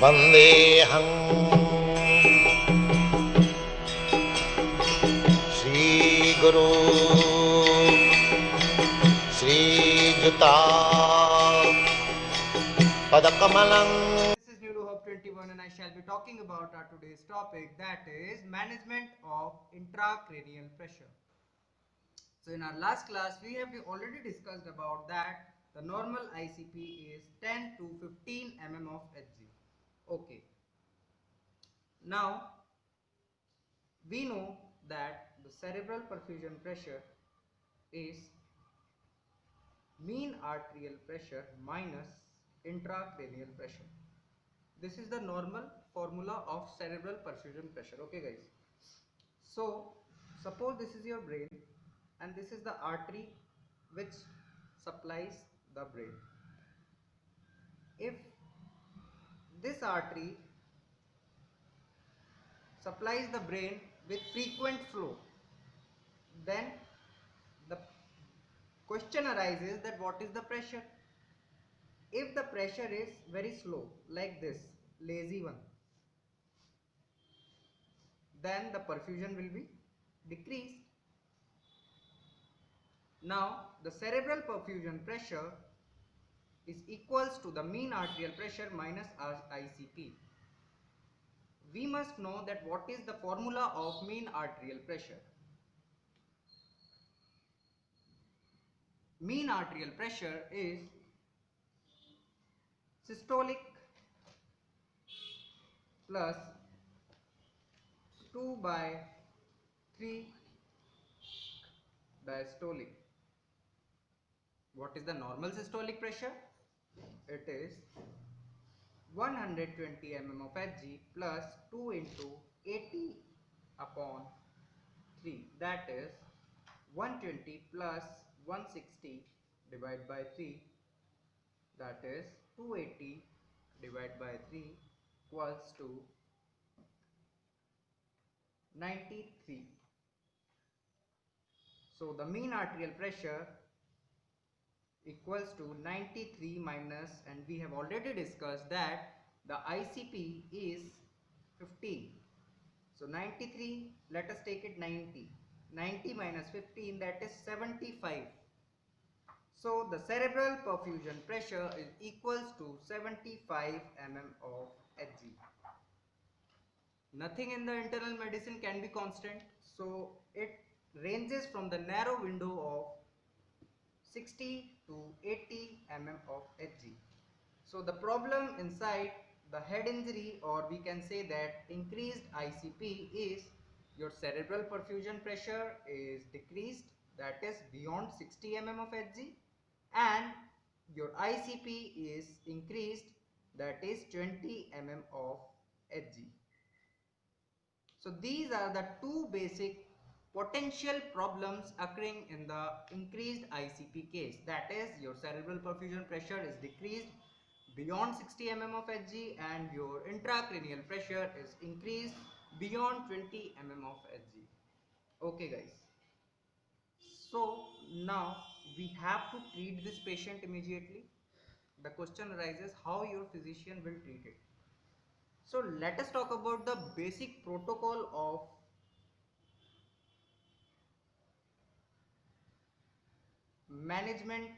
वन्देऽहं श्रीगुरु श्रीयुतापदकमलं। This is New to Hope 21 and I shall be talking about our today's topic, that is management of intracranial pressure. So in our last class we have already discussed about that the normal ICP is 10 to 15 mm of Hg. Okay. Now we know that the cerebral perfusion pressure is mean arterial pressure minus intracranial pressure. This is the normal formula of cerebral perfusion pressure. Okay guys, so suppose this is your brain and this is the artery which supplies the brain. If this artery supplies the brain with frequent flow, then the question arises that what is the pressure. If the pressure is very slow like this lazy one, then the perfusion will be decreased. Now the cerebral perfusion pressure is equals to the mean arterial pressure minus ICP. We must know that what is the formula of mean arterial pressure. Mean arterial pressure is systolic plus 2 by 3 diastolic. What is the normal systolic pressure? It is 120 mm of Hg plus 2 into 80 upon 3, that is 120 plus 160 divided by 3, that is 280 divided by 3 equals to 93. So the mean arterial pressure equals to 93 minus, and we have already discussed that the ICP is 15. So 93, let us take it 90. 90 minus 15, that is 75. So the cerebral perfusion pressure is equals to 75 mm of Hg. Nothing in the internal medicine can be constant, so it ranges from the narrow window of 60 to 80 mm of Hg. So the problem inside the head injury, or we can say that increased ICP, is your cerebral perfusion pressure is decreased, that is beyond 60 mm of Hg, and your ICP is increased, that is 20 mm of Hg. So these are the two basic potential problems occurring in the increased ICP case, that is your cerebral perfusion pressure is decreased beyond 60 mm of Hg and your intracranial pressure is increased beyond 20 mm of Hg. Okay guys, so now we have to treat this patient immediately. The question arises how your physician will treat it. So let us talk about the basic protocol of management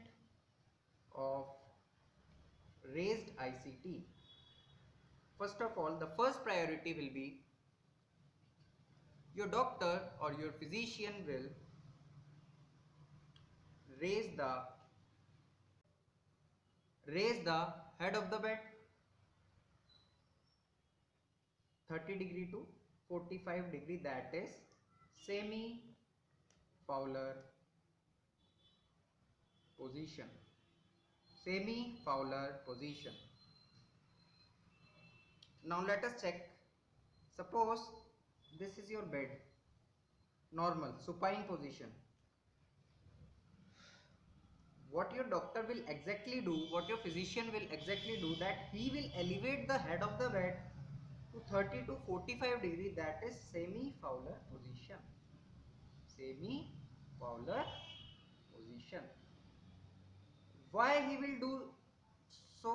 of raised ICT. First of all, the first priority will be your doctor or your physician will raise the head of the bed 30° to 45°, that is semi Fowler position. Semi Fowler position. Now let us check. Suppose this is your bed, normal supine position. What your doctor will exactly do, what your physician will exactly do, that he will elevate the head of the bed to 30 to 45°, that is semi Fowler position. Semi Fowler position. Why he will do so?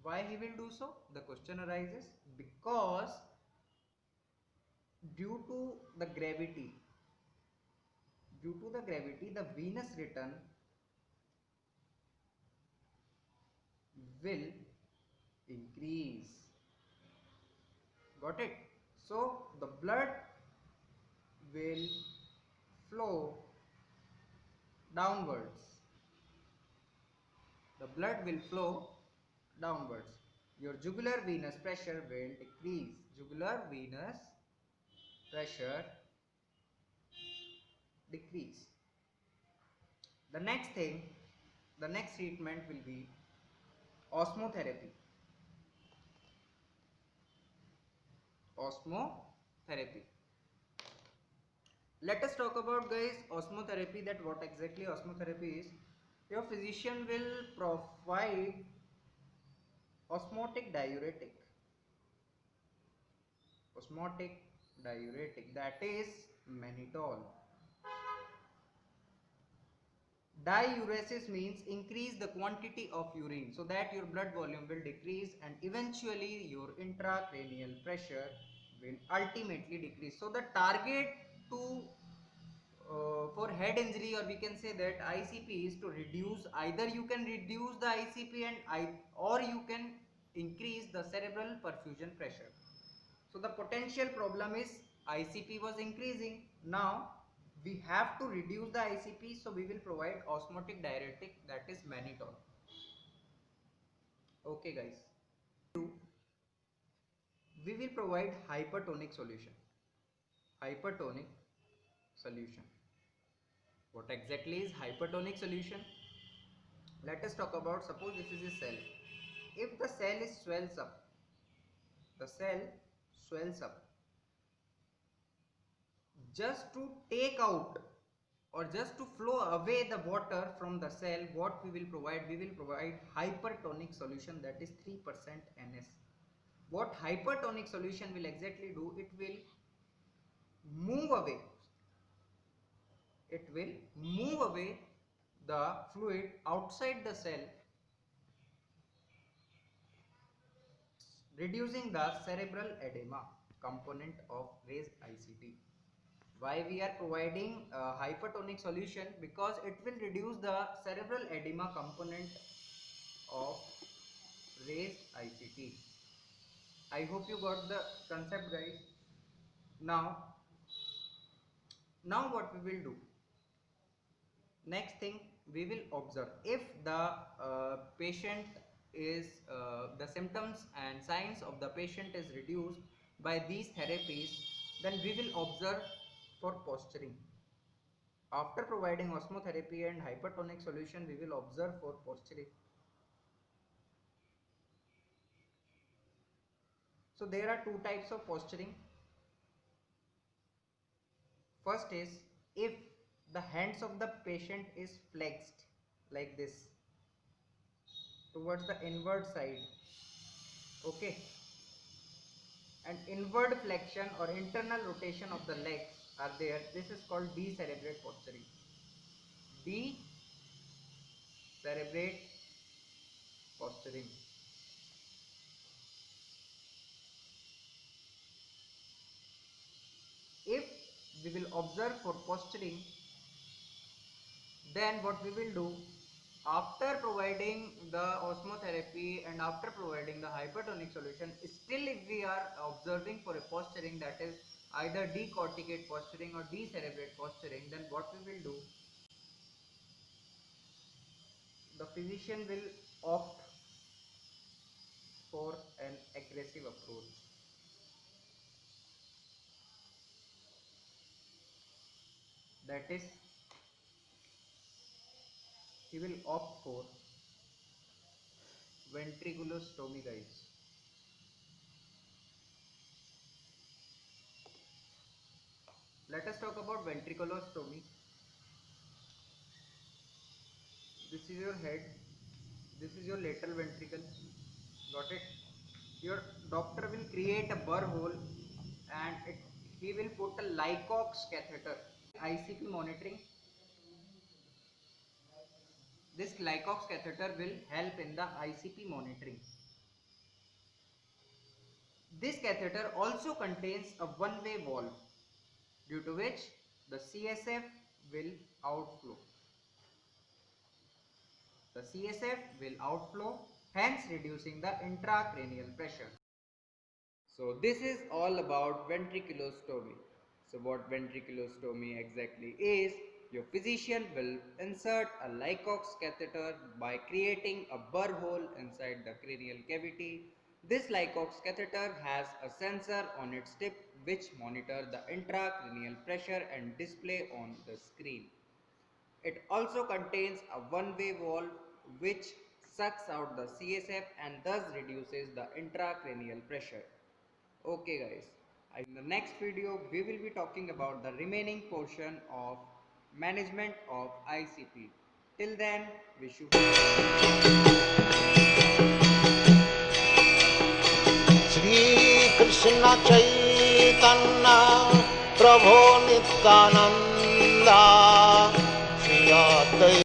Why he will do so? The question arises because due to the gravity, the venous return will increase. Got it? So the blood will flow downwards. The blood will flow downwards. Your jugular venous pressure will decrease. Jugular venous pressure decrease. The next thing, the next treatment will be osmotherapy. Osmotherapy. Let us talk about, guys, osmotherapy, that what exactly osmotherapy is. Your physician will provide osmotic diuretic. Osmotic diuretic, that is mannitol. Diuresis means increase the quantity of urine so that your blood volume will decrease and eventually your intracranial pressure will ultimately decrease. So the target to for head injury, or we can say that ICP, is to reduce, either you can reduce the ICP or you can increase the cerebral perfusion pressure. So the potential problem is ICP was increasing. Now we have to reduce the ICP, so we will provide osmotic diuretic, that is mannitol. Okay guys, we will provide hypertonic solution. Hypertonic solution. What exactly is hypertonic solution? Let us talk about, suppose this is a cell. If the cell swells up, just to take out or just to flow away the water from the cell, what we will provide? We will provide hypertonic solution, that is 3% NS. What hypertonic solution will exactly do? It will move away the fluid outside the cell, reducing the cerebral edema component of raised ICT. Why we are providing hypertonic solution? Because it will reduce the cerebral edema component of raised ICT. I hope you got the concept, guys. Now what we will do? Next thing, we will observe if the patient is the symptoms and signs of the patient is reduced by these therapies, then we will observe for posturing. After providing osmotherapy and hypertonic solution, we will observe for posturing. So there are two types of posturing. First is if the hands of the patient is flexed like this towards the inward side, okay, and inward flexion or internal rotation of the legs are there, this is called decerebrate posturing. Decerebrate posturing. If we will observe for posturing, then what we will do, after providing the osmotherapy and after providing the hypertonic solution, still if we are observing for a posturing, that is either decorticate posturing or decerebrate posturing, then what we will do, the physician will opt for an aggressive approach. That is, he will opt for ventriculostomy, guys. Let us talk about ventriculostomy. This is your head, this is your lateral ventricle. Got it? Your doctor will create a burr hole and he will put a Lycox catheter. ICP monitoring. This Lycox catheter will help in the ICP monitoring. This catheter also contains a one-way valve, due to which the CSF will outflow. The CSF will outflow, hence reducing the intracranial pressure. So this is all about ventriculostomy. So what ventriculostomy exactly is, your physician will insert a Lycox catheter by creating a burr hole inside the cranial cavity. This Lycox catheter has a sensor on its tip which monitor the intracranial pressure and display on the screen. It also contains a one-way valve which sucks out the CSF and thus reduces the intracranial pressure. Okay guys, in the next video we will be talking about the remaining portion of management of ICP. Till then, wish you Shri Krishna Chaitanya Prabhu Nityananda